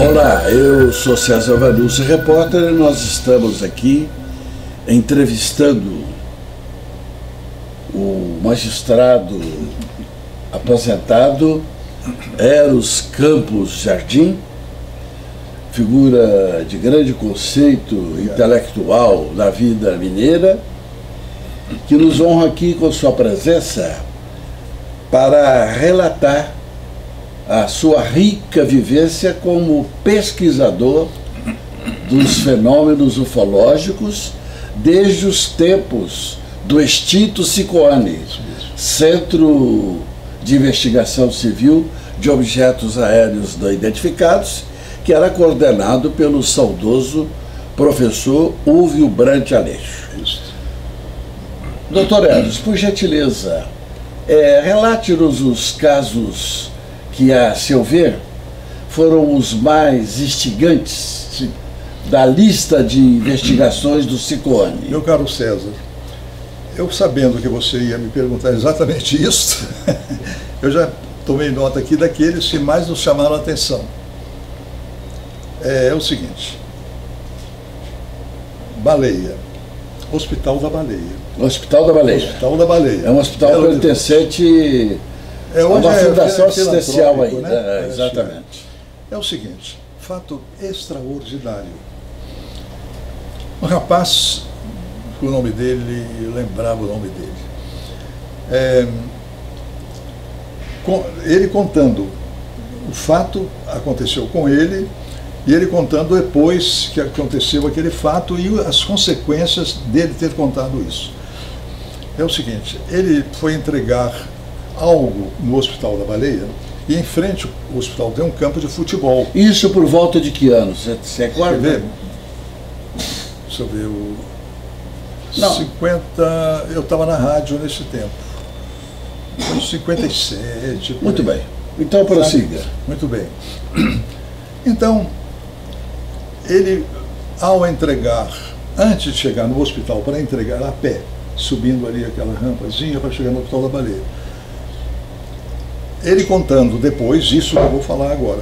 Olá, eu sou César Vanucci, repórter, e nós estamos aqui entrevistando o magistrado aposentado Eros Campos Jardim, figura de grande conceito intelectual da vida mineira, que nos honra aqui com sua presença para relatar a sua rica vivência como pesquisador dos fenômenos ufológicos desde os tempos do extinto SICOANI, Centro de Investigação Civil de Objetos Aéreos Não Identificados, que era coordenado pelo saudoso professor Húvio Brant Aleixo. Doutor Eros, por gentileza, relate-nos os casos que, a seu ver, foram os mais instigantes da lista de investigações do SICOANI. Meu caro César, eu sabendo que você ia me perguntar exatamente isso, eu já tomei nota aqui daqueles que mais nos chamaram a atenção. É o seguinte: Baleia, Hospital da Baleia. Hospital da Baleia. Hospital da Baleia. É um hospital pertencente a uma fundação assistencial ainda. Né? Exatamente. É o seguinte, fato extraordinário. Um rapaz, o nome dele, eu lembrava o nome dele. Ele contando o fato aconteceu com ele, e ele contando depois que aconteceu aquele fato e as consequências dele ter contado isso. É o seguinte, ele foi entregar algo no Hospital da Baleia, e em frente ao hospital tem um campo de futebol. Isso por volta de que ano? Você recorda? Quer ver? Deixa eu ver, Não. 50, eu estava na rádio nesse tempo. Foi 57. Muito bem. Então prossiga. Muito bem. Então, ele, ao entregar, antes de chegar no hospital, para entregar a pé, subindo ali aquela rampazinha para chegar no Hospital da Baleia, ele contando depois, isso que eu vou falar agora,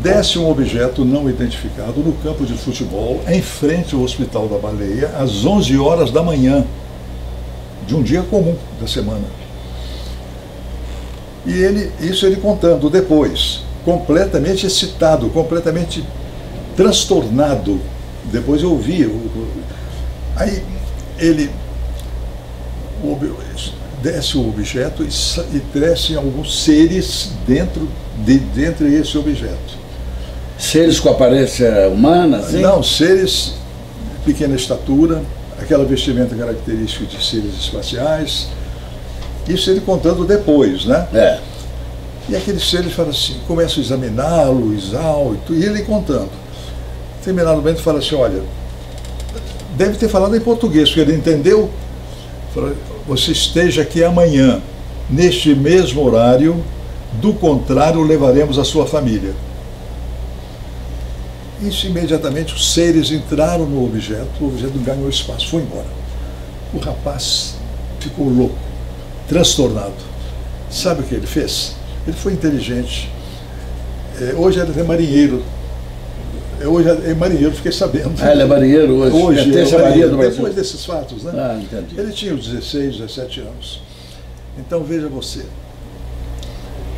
desce um objeto não identificado no campo de futebol, em frente ao Hospital da Baleia, às 11 horas da manhã, de um dia comum da semana. E isso ele contando depois, completamente excitado, completamente transtornado. Depois eu ouvi. Aí ele desce o objeto e descem alguns seres dentro desse objeto. Seres com aparência humana? Assim? Não, seres de pequena estatura, aquela vestimenta característica de seres espaciais. Isso ele contando depois, né? E aqueles seres falam assim, começam a examiná-lo, e ele contando. Terminado o momento, fala assim, olha, deve ter falado em português, porque ele entendeu. Fala, você esteja aqui amanhã, neste mesmo horário, do contrário, levaremos a sua família. Isso imediatamente, os seres entraram no objeto, o objeto ganhou espaço, foi embora. O rapaz ficou louco, transtornado. Sabe o que ele fez? Ele foi inteligente. Hoje ele é marinheiro. Hoje é marinheiro, fiquei sabendo. Ele é marinheiro hoje? Hoje é marinheiro depois desses fatos, né? Entendi. Ele tinha uns 16, 17 anos. Então, veja você.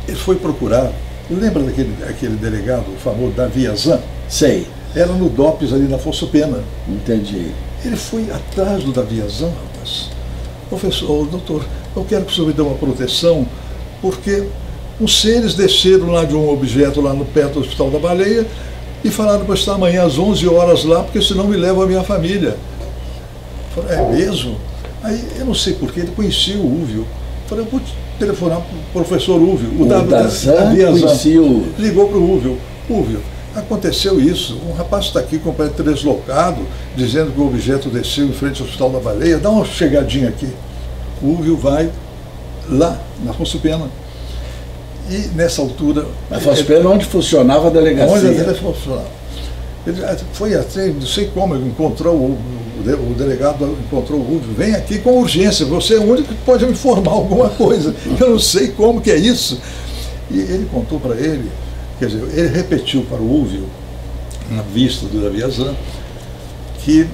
Ele foi procurar. Lembra daquele delegado, o famoso Davi Azan? Sei. Era no DOPS ali na Afonso Pena. Entendi. Ele foi atrás do Davi Azan, rapaz. Professor, doutor, eu quero que o senhor me dê uma proteção, porque os seres desceram lá de um objeto lá no perto do Hospital da Baleia e falaram para estar amanhã às 11 horas lá, porque senão me levam a minha família. Eu falei, é mesmo? Aí eu não sei porquê, ele conhecia o Húvio. Eu falei, eu vou telefonar para o professor Húvio. O Davi Azan ligou para o Húvio. Húvio, aconteceu isso, um rapaz está aqui completamente deslocado, dizendo que o objeto desceu em frente ao Hospital da Baleia, dá uma chegadinha aqui. O Húvio vai lá, na Afonso Pena. E nessa altura... Na Afonso Pena, onde funcionava a delegacia. Onde ele funcionava. Ele foi até, não sei como, ele encontrou o delegado, encontrou o Húvio, vem aqui com urgência, você é o único que pode me informar alguma coisa, eu não sei como que é isso. E ele contou para ele Quer dizer, ele repetiu para o Ulvio, na vista do Daviazan, que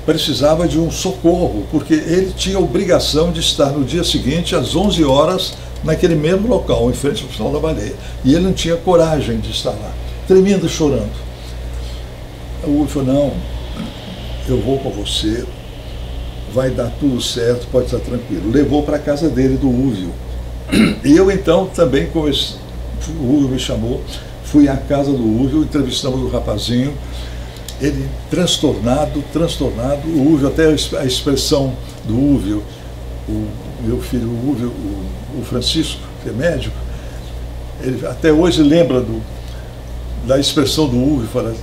precisava de um socorro, porque ele tinha a obrigação de estar no dia seguinte, às 11 horas, naquele mesmo local, em frente ao Hospital da Baleia. E ele não tinha coragem de estar lá, tremendo e chorando. O Ulvio falou, não, eu vou com você, vai dar tudo certo, pode estar tranquilo. Levou para a casa dele, do Ulvio. E eu então também, o Ulvio me chamou, fui à casa do Ulvio, entrevistamos o rapazinho, ele transtornado, o Ulvio, até a expressão do Ulvio, o meu filho, o Ulvio, o Francisco, que é médico, ele até hoje lembra da expressão do Ulvio, fala,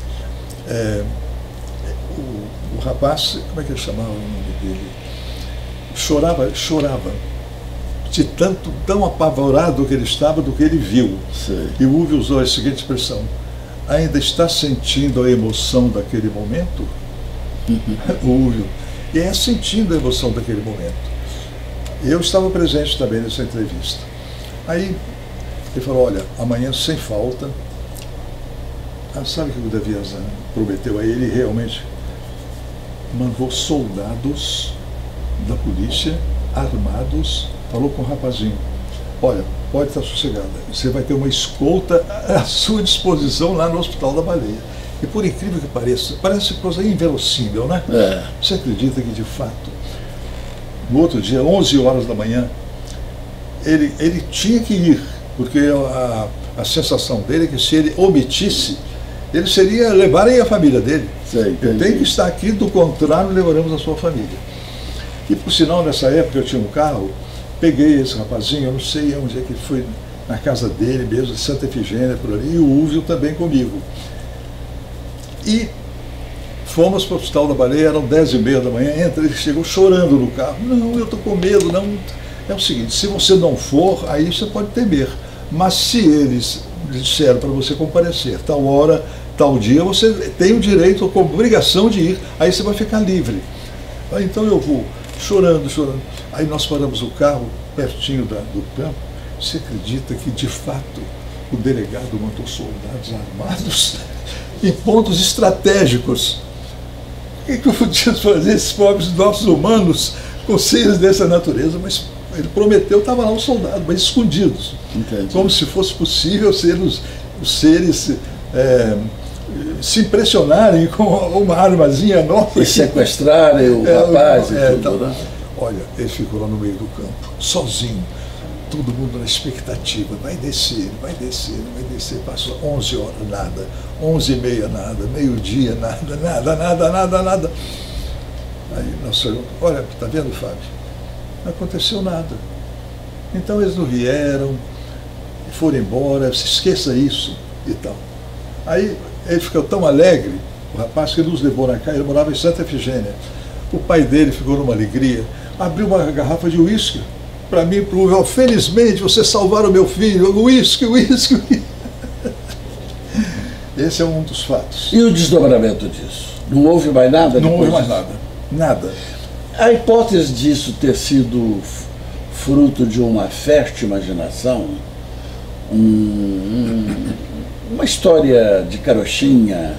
o rapaz, como é que ele chamava o nome dele? Chorava, de tão apavorado que ele estava do que ele viu. Sim. E o Ulvio usou a seguinte expressão, ainda está sentindo a emoção daquele momento? O Ulvio, e é sentindo a emoção daquele momento. Eu estava presente também nessa entrevista. Aí ele falou, olha, amanhã sem falta, sabe o que o Daviazan prometeu a ele? Realmente mandou soldados da polícia, armados, falou com o rapazinho, olha, pode estar sossegada, você vai ter uma escolta à sua disposição lá no Hospital da Baleia. E por incrível que pareça, parece coisa inverossímil, né? Você acredita que de fato, no outro dia, 11 horas da manhã, ele tinha que ir, porque a sensação dele é que se ele omitisse, ele seria levarem a família dele. Ele tem que estar aqui, do contrário, levaremos a sua família. E por sinal, nessa época eu tinha um carro, peguei esse rapazinho, eu não sei onde é que foi, na casa dele mesmo, de Santa Efigênia, por ali, e o Ulvio também comigo. E fomos para o Hospital da Baleia, eram 10h30 da manhã, ele chegou chorando no carro, não, eu estou com medo, não. É o seguinte, se você não for, aí você pode temer, mas se eles disseram para você comparecer, tal hora, tal dia, você tem o direito, com obrigação de ir, aí você vai ficar livre. Então eu vou, chorando. Aí nós paramos o carro pertinho do campo. Você acredita que, de fato, o delegado mandou soldados armados em pontos estratégicos? O que eu podia fazer, esses pobres nossos humanos, com seres dessa natureza? Mas ele prometeu, estava lá um soldado, mas escondidos. Entendi. Como se fosse possível ser os seres se impressionarem com uma armazinha nova. E sequestrarem o rapaz e tudo, né? Olha, ele ficou lá no meio do campo, sozinho, todo mundo na expectativa, vai descer. Passou 11 horas, nada, 11h30, nada, meio-dia, nada. Aí nós falamos, olha, está vendo, Fábio? Não aconteceu nada. Então eles não vieram, foram embora, se esqueça isso e tal. Aí ele ficou tão alegre, o rapaz que nos levou na casa, ele morava em Santa Efigênia. O pai dele ficou numa alegria, abriu uma garrafa de uísque para mim, para o Ulvio, felizmente você salvaram o meu filho, uísque. Esse é um dos fatos. E o desdobramento disso? Não houve mais nada? Não houve mais nada. A hipótese disso ter sido fruto de uma fértil imaginação, uma história de carochinha,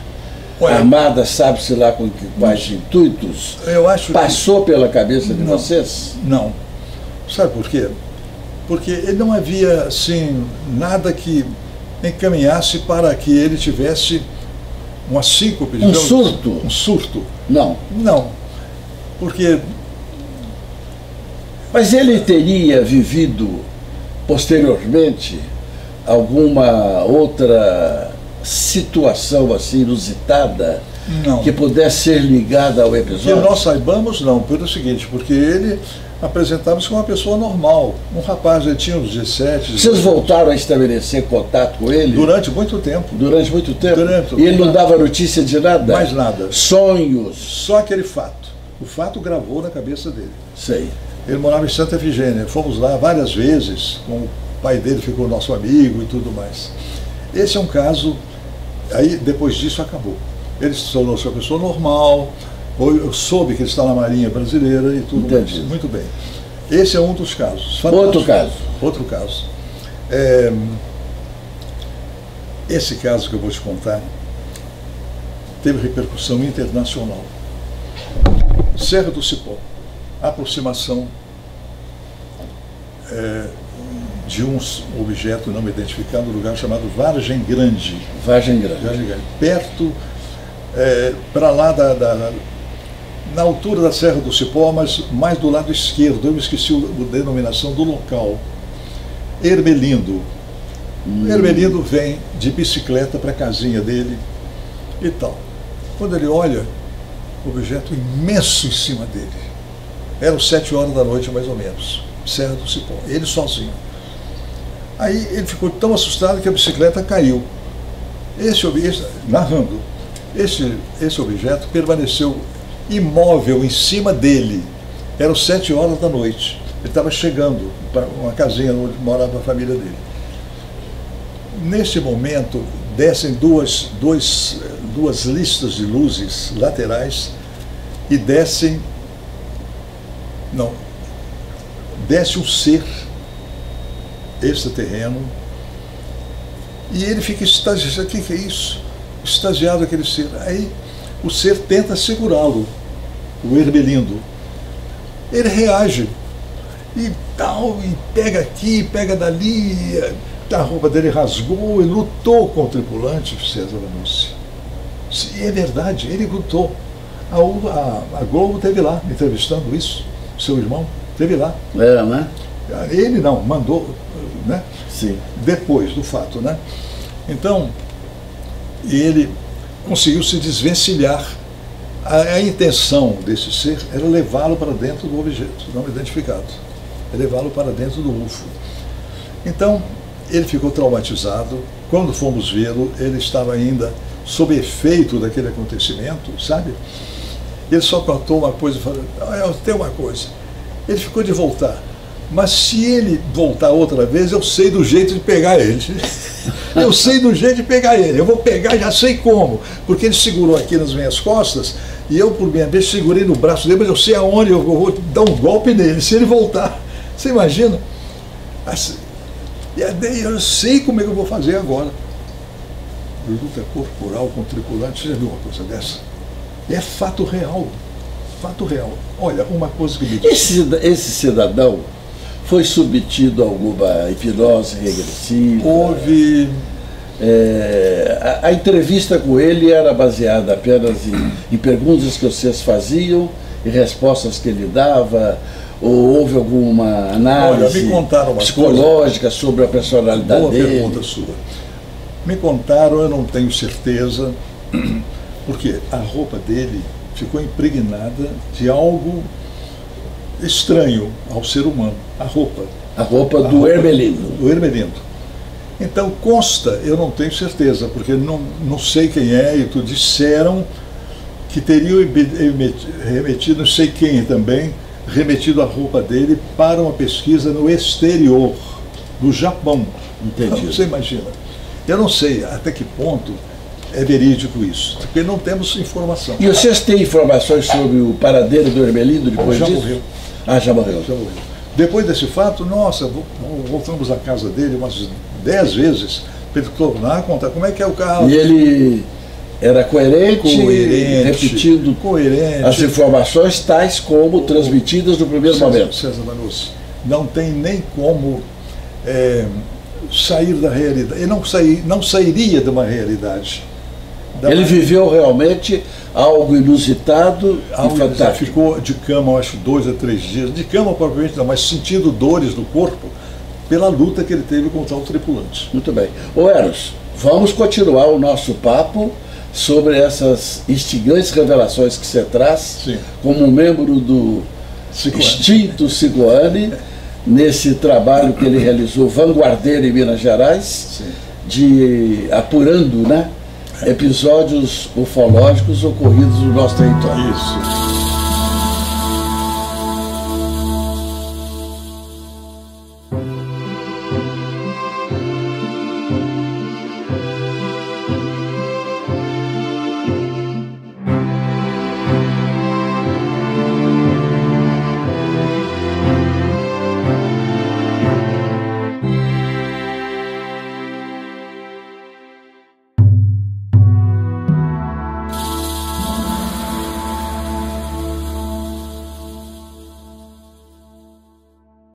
armada, sabe-se lá com quais intuitos, eu acho passou pela cabeça de vocês? Não. Sabe por quê? Porque ele não havia, assim, nada que encaminhasse para que ele tivesse uma síncope. Um surto? Um surto. Não. Não. Porque... Mas ele teria vivido, posteriormente, alguma outra situação assim inusitada não, que pudesse ser ligada ao episódio? Que nós saibamos, não, pelo seguinte, porque ele apresentava-se como uma pessoa normal, um rapaz, ele tinha uns 17... Vocês voltaram a estabelecer contato com ele? Durante muito tempo. Durante muito tempo? E ele não dava notícia de nada? Mais nada. Sonhos? Só aquele fato. O fato gravou na cabeça dele. Sei. Ele morava em Santa Efigênia, fomos lá várias vezes, com o pai dele ficou nosso amigo e tudo mais. Esse é um caso, aí depois disso acabou. Ele se tornou-se uma pessoa normal, eu soube que ele está na Marinha Brasileira e tudo mais. Muito bem. Esse é um dos casos. Outro caso. Outro caso. esse caso que eu vou te contar teve repercussão internacional. Serra do Cipó, aproximação de um objeto não identificado no lugar chamado Vargem Grande. Vargem Grande. Perto, para lá na altura da Serra do Cipó, mas mais do lado esquerdo. Eu me esqueci a denominação do local. Ermelindo. Ermelindo vem de bicicleta para a casinha dele e tal. Quando ele olha, objeto imenso em cima dele. Eram 7 horas da noite, mais ou menos. Serra do Cipó. Ele sozinho. Aí ele ficou tão assustado que a bicicleta caiu. Narrando, esse objeto permaneceu imóvel em cima dele. Eram 7 horas da noite. Ele estava chegando para uma casinha onde morava a família dele. Nesse momento, descem duas listas de luzes laterais e desce um ser extraterreno, e ele fica extasiado. O que é isso? Extasiado aquele ser. Aí o ser tenta segurá-lo, o Ermelindo. Ele reage e tal, e pega aqui, pega dali, a roupa dele rasgou e lutou com o tripulante, César Vanucci. E é verdade, ele lutou. A Globo teve lá, entrevistando isso, seu irmão, teve lá. É, né? Ele não, mandou, né? Sim. Depois do fato, né? Então, ele conseguiu se desvencilhar. A intenção desse ser era levá-lo para dentro do objeto não identificado, levá-lo para dentro do UFO. Então, ele ficou traumatizado. Quando fomos vê-lo, ele estava ainda sob efeito daquele acontecimento, sabe? Ele só contou uma coisa e falou: eu tenho uma coisa. Ele ficou de voltar. Mas se ele voltar outra vez, eu sei do jeito de pegar ele. Eu sei do jeito de pegar ele. Eu vou pegar, já sei como. Porque ele segurou aqui nas minhas costas e eu, por minha vez, segurei no braço dele, mas eu sei aonde eu vou dar um golpe nele. Se ele voltar, você imagina? Assim, eu sei como é que eu vou fazer agora. Luta corporal com tripulante, você já viu uma coisa dessa? É fato real. Fato real. Olha, uma coisa que me diz. Esse cidadão foi submetido a alguma hipnose regressiva? Houve. A entrevista com ele era baseada apenas em perguntas que vocês faziam e respostas que ele dava? Ou houve alguma análise psicológica sobre a personalidade dele? Boa pergunta sua. Me contaram, eu não tenho certeza, porque a roupa dele ficou impregnada de algo estranho ao ser humano. A roupa do Ermelindo. Do Ermelindo. Então consta, eu não tenho certeza, porque não sei quem é, e tu disseram que teriam remetido, não sei quem também, remetido a roupa dele para uma pesquisa no exterior, no Japão. Entendi. Você imagina. Eu não sei até que ponto é verídico isso, porque não temos informação. E vocês têm informações sobre o paradeiro do Ermelindo depois disso? Já morreu. Ah, já morreu. Já morreu. Depois desse fato, nossa, voltamos à casa dele umas 10 vezes para ele tornar a contar como é que é o carro. E ele era coerente, repetindo as informações tais como transmitidas no primeiro momento. César Vanucci, não tem nem como sair da realidade. Ele não sairia de uma realidade. Ele viveu realmente algo inusitado e fantástico. Ficou de cama, acho, 2 a 3 dias. De cama propriamente não, mas sentindo dores no corpo pela luta que ele teve contra o tripulante. Muito bem. Ô Eros, vamos continuar o nosso papo sobre essas instigantes revelações que você traz. Sim. Como um membro do Instinto Sigourney, nesse trabalho que ele realizou vanguardeiro em Minas Gerais, sim, apurando, né, episódios ufológicos ocorridos no nosso território. Isso.